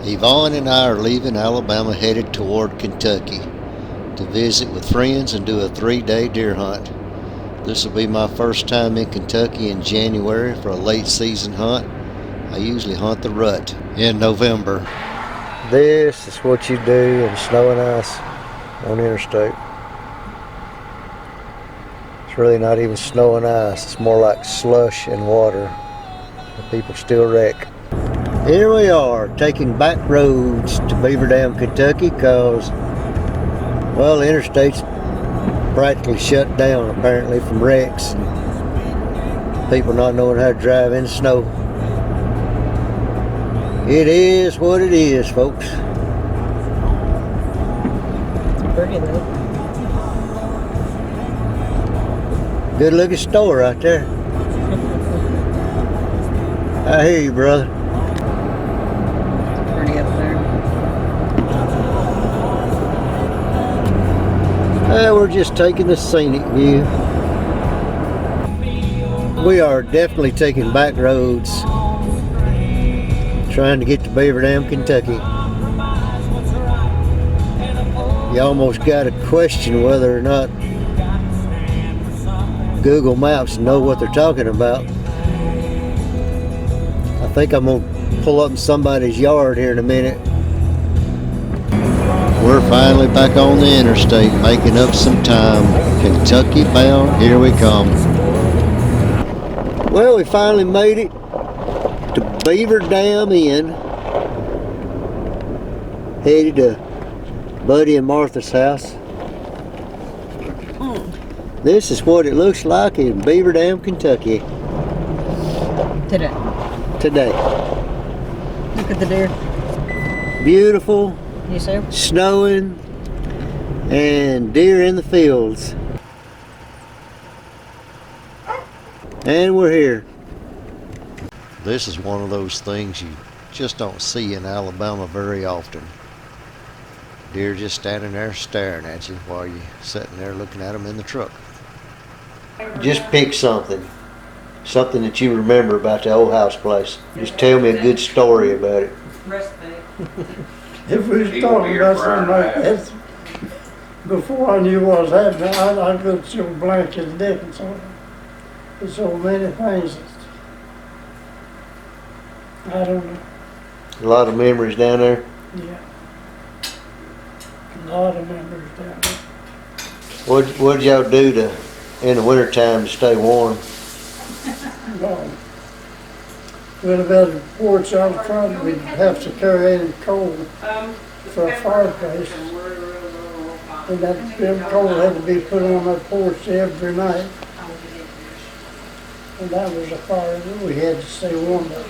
Yvonne and I are leaving Alabama headed toward Kentucky to visit with friends and do a 3-day deer hunt. This will be my first time in Kentucky in January for a late season hunt. I usually hunt the rut in November. This is what you do in snow and ice on interstate. It's really not even snow and ice, it's more like slush and water. The people still wreck. Here we are, taking back roads to Beaver Dam, Kentucky, because, well, the interstate's practically shut down, apparently, from wrecks and people not knowing how to drive in the snow. It is what it is, folks. It's pretty, though. Good looking store right there. I hear you, brother. We're just taking the scenic view. We are definitely taking back roads, trying to get to Beaver Dam, Kentucky. You almost got to question whether or not Google Maps know what they're talking about. I think I'm going to pull up in somebody's yard here in a minute. We're finally back on the interstate, making up some time. Kentucky bound, here we come. Well, we finally made it to Beaver Dam Inn. Headed to Buddy and Martha's house. This is what it looks like in Beaver Dam, Kentucky. Today. Look at the deer. Beautiful. You see? Snowing and deer in the fields. And we're here. This is one of those things you just don't see in Alabama very often. Deer just standing there staring at you while you're sitting there looking at them in the truck. Just pick something that you remember about the old house place. Just tell me a good story about it. If we was talking about something like that, before I knew what was happening, I'd go to your blanket Dickens on it. There's so many things. I don't know. A lot of memories down there? Yeah. A lot of memories down there. What'd y'all do in the wintertime to stay warm? No. When about the porch out front, we'd have to carry in coal for a fireplace. And that coal had to be put on that porch every night. And that was a fire that we had to stay warm by.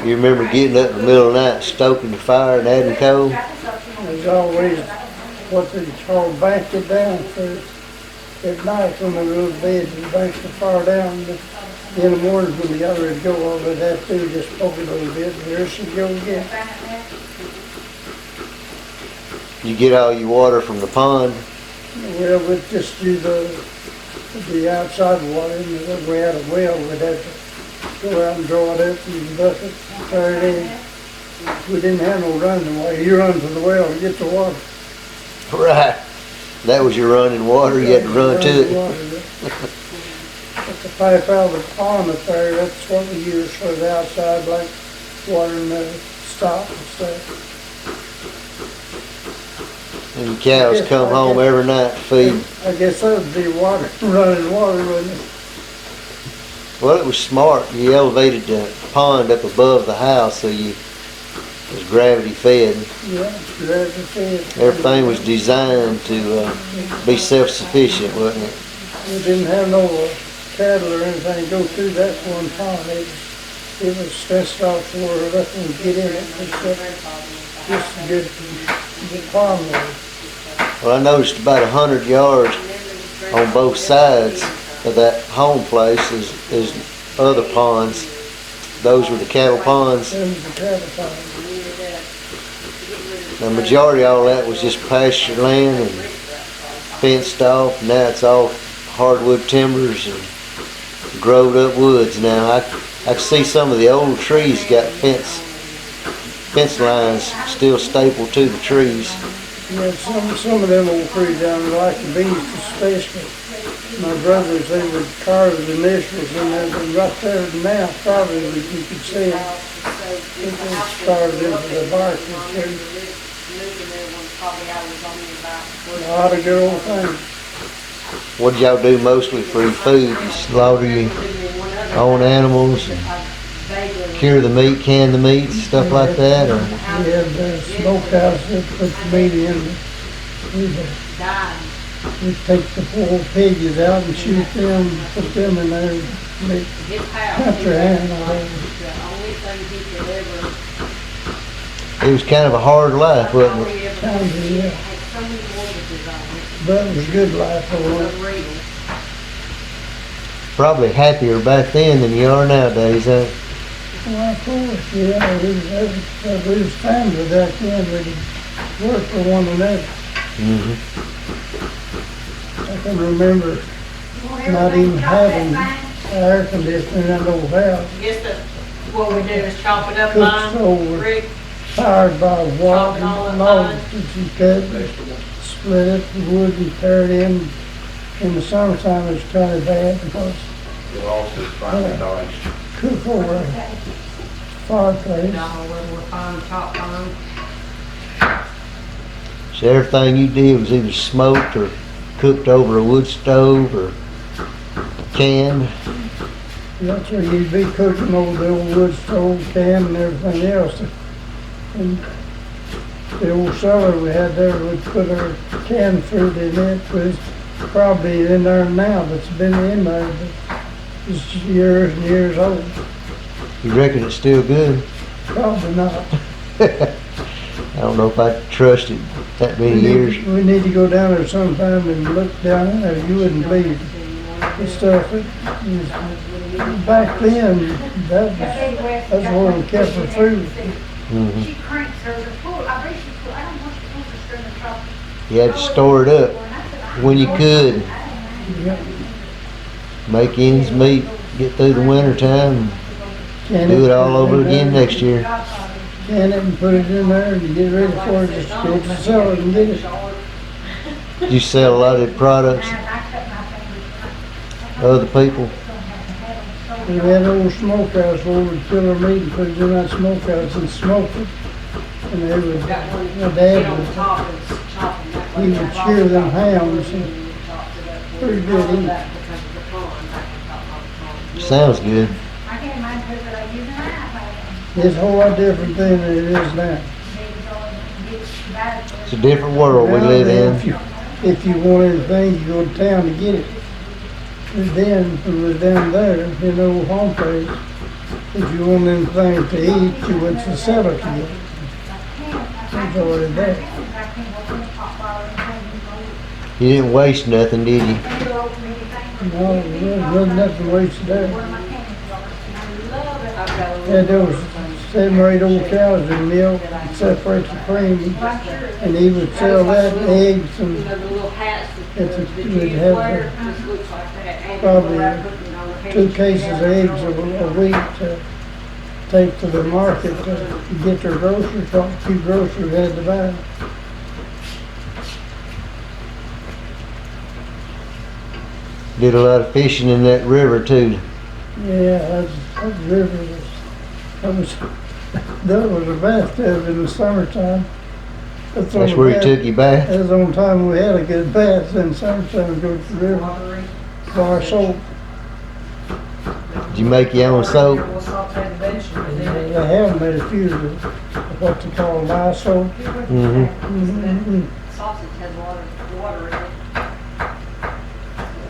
You remember getting up in the middle of the night, stoking the fire and adding coal? There's always what they call bank it down first. At night when we were in bed, we banked the fire down. In the morning when we got ready to go, all we'd have to do is just poke it a little bit, and there she'd go again. You get all your water from the pond? Well, we'd just do the outside water, and if we had a well, we'd have to go out and draw it up and bucket, carry it in. We didn't have no running water. You run to the well to get the water. Right. That was your running water, you had to run to it. But the pipe out of the pond up there, that's what we use for the outside, like watering the stock and stuff. And the cows come home every night to feed. I guess that would be water, running water, wouldn't it? Well, it was smart. You elevated the pond up above the house so it was gravity fed. Yeah, gravity fed. Everything was designed to be self-sufficient, wasn't it? We didn't have no cattle or anything go through that one pond. It was fenced off where nothing would get in it. Just a good pond there. Well, I noticed about 100 yards on both sides of that home place is other ponds. Those were the cattle ponds. Those were the cattle ponds. The majority of all that was just pasture land and fenced off. Now it's all hardwood timbers and growed up woods now. I can see some of the old trees got fence lines still stapled to the trees. Yeah, some of them old trees down there, like the beech especially. My brothers, they would carve the initials in there, but right there now, probably you could see it. It was carved into the bark of the tree. A lot of good old things. What did y'all do mostly for your food? You slaughter your own animals and cure the meat, can the meat, stuff like that? Or? We had the smokehouse that put the meat in. We'd take the poor piggies out and shoot them, put them in there, make country animals. It was kind of a hard life, wasn't it? Kind of, yeah. But it was a good life for it. Probably happier back then than you are nowadays, huh? Well, of course, yeah. We was family back then. We'd work for one another. Mm-hmm. I can remember not even having air conditioning in that old house. What we do is chop it up Cooked fine, over, Rick, fired by water all and up logs that you cut, split it, the wood and tear it in. In the summertime, it's kind of bad because cook over a fireplace. we're fine, chop fine. So everything you did was either smoked or cooked over a wood stove or canned. That's where you'd be cooking over the old wood stove, can and everything else. And the old cellar we had there, we'd put our canned fruit in it. It's probably in there now that's been in there, but it's years and years old. You reckon it's still good? Probably not. I don't know if I trust it that many years. We need to go down there sometime and look down in there. You wouldn't believe the stuff. Back then, that's where we kept our food. Mm-hmm. She cranks her to pull. I bet she pull. I don't want to pull the string of trouble. You had to store it up when you could. Yep. Make ends meet, get through the winter time, Can and do it all over again next year. Can it and put it in there and get ready for it. Just go to the cellar and get it. You sell a lot of products, other people. We had an old smokehouse where we'd kill our meat and put it in that smokehouse and smoke it. And they would, my dad would, he would shear them hams and pretty good eat. Sounds good. I can't mind people like using an iPad. It's a whole lot different than it is now. It's a different world we Now, live in. If you want anything, you go to town to get it. And then, it was down there in the old home place. If you want anything to eat, you went to the cellar to get it. It's already there. You didn't waste nothing, did you? No, there wasn't nothing wasted there. Yeah, there was 7 or 8 old cows in milk, separate the cream, and he would sell that, eggs, and we'd have probably 2 cases of eggs a week to take to the market to get their groceries, what few groceries had to buy. Did a lot of fishing in that river too. Yeah, that river that was a bathtub in the summertime. That's where he took you back. That's the only time we had a good bath in the summertime, go to the river, bar soap. Did you make your own soap? They have made a few of what they call lye soap. Mm-hmm. Sausage has water in it.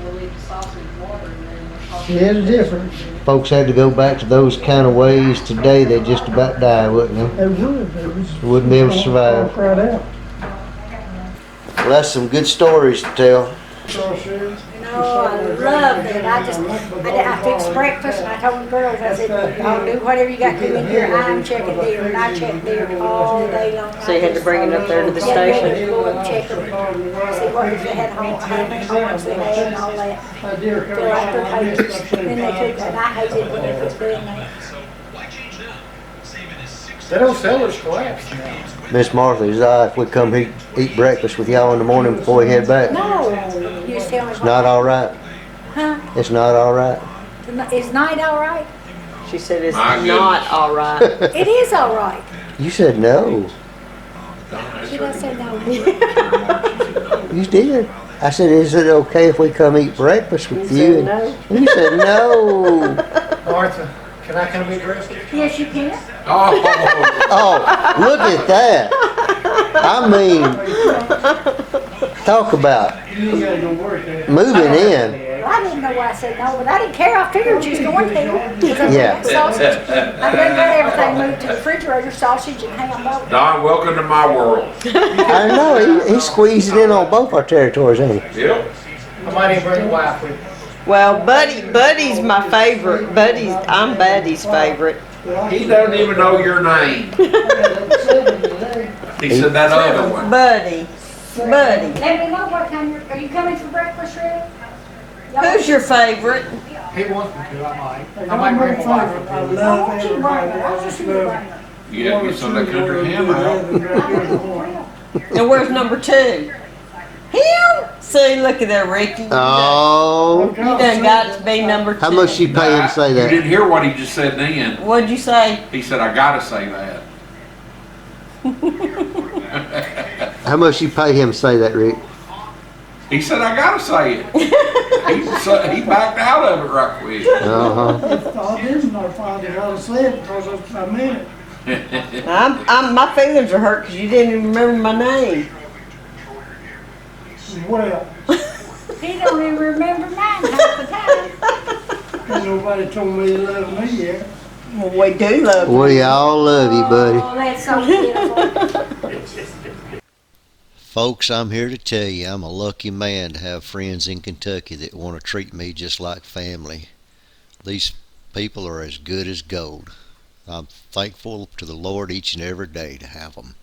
We'll leave the sausage water and then the sausage. Yeah, it's different. Folks had to go back to those kind of ways today, they'd just about die, wouldn't they? They would. They Wouldn't be able to survive. Walk right out. Well, that's some good stories to tell. No, I loved it. I fixed breakfast and I told the girls, I said, I'll do whatever you got to do in here. I'm checking deer and I check deer all day long. So you had to bring it up there to the Yeah, station? to go and check them. See what if they had home, how many homes they had and all that. Fill out their pages. Then they took that. I hated when it was doing that. So why change now? Saving is 6 They don't sell their scraps now. Miss Martha, is it all right if we come eat breakfast with y'all in the morning before we head back? No, you just tell me. It's not all right? Huh? It's not all right? Is night all right? She said it's My not all right. It is all right. You said no. Did I say no? You did. I said, is it okay if we come eat breakfast with You you? said no. And you said no. Martha, can I come eat breakfast? Yes, you can. Oh, Oh, look at that. I mean, talk about You ain't gotta go work there. moving in. Well, I didn't know why I said no, but I didn't care. I figured you was going to. Yeah. Sausage. I done got everything moved to the refrigerator, sausage and ham both. Don, welcome to my world. I know, he squeezed it in on both our territories, ain't he? Yep. I might even bring the wife with me. Well, Buddy's my favorite. I'm Buddy's favorite. He doesn't even know your name. He said that other one. Buddy. Let me know what time are you coming for breakfast, Rick? Who's your favorite? He wants me to, I might bring the wife with I me. love I want you to bring her. I want you to bring her. You gotta get some of that country ham out. And where's number 2? Him? See, look at that, Ricky. Oh, You done got to be number 2. how much you pay him to say You that? didn't hear what he just said then. What'd you say? He said, I gotta say that. How much you pay him to say that, Rick? He said, I gotta say it. He backed out of it right quick. Uh-huh. I didn't know if I had said because I meant it. My feelings are hurt because you didn't even remember my name. Well, He don't even remember mine half the time. ain't nobody told me they love me yet. Well, we do love you. We all love you, buddy. Oh, that's so beautiful. Folks, I'm here to tell you I'm a lucky man to have friends in Kentucky that want to treat me just like family. These people are as good as gold. I'm thankful to the Lord each and every day to have them.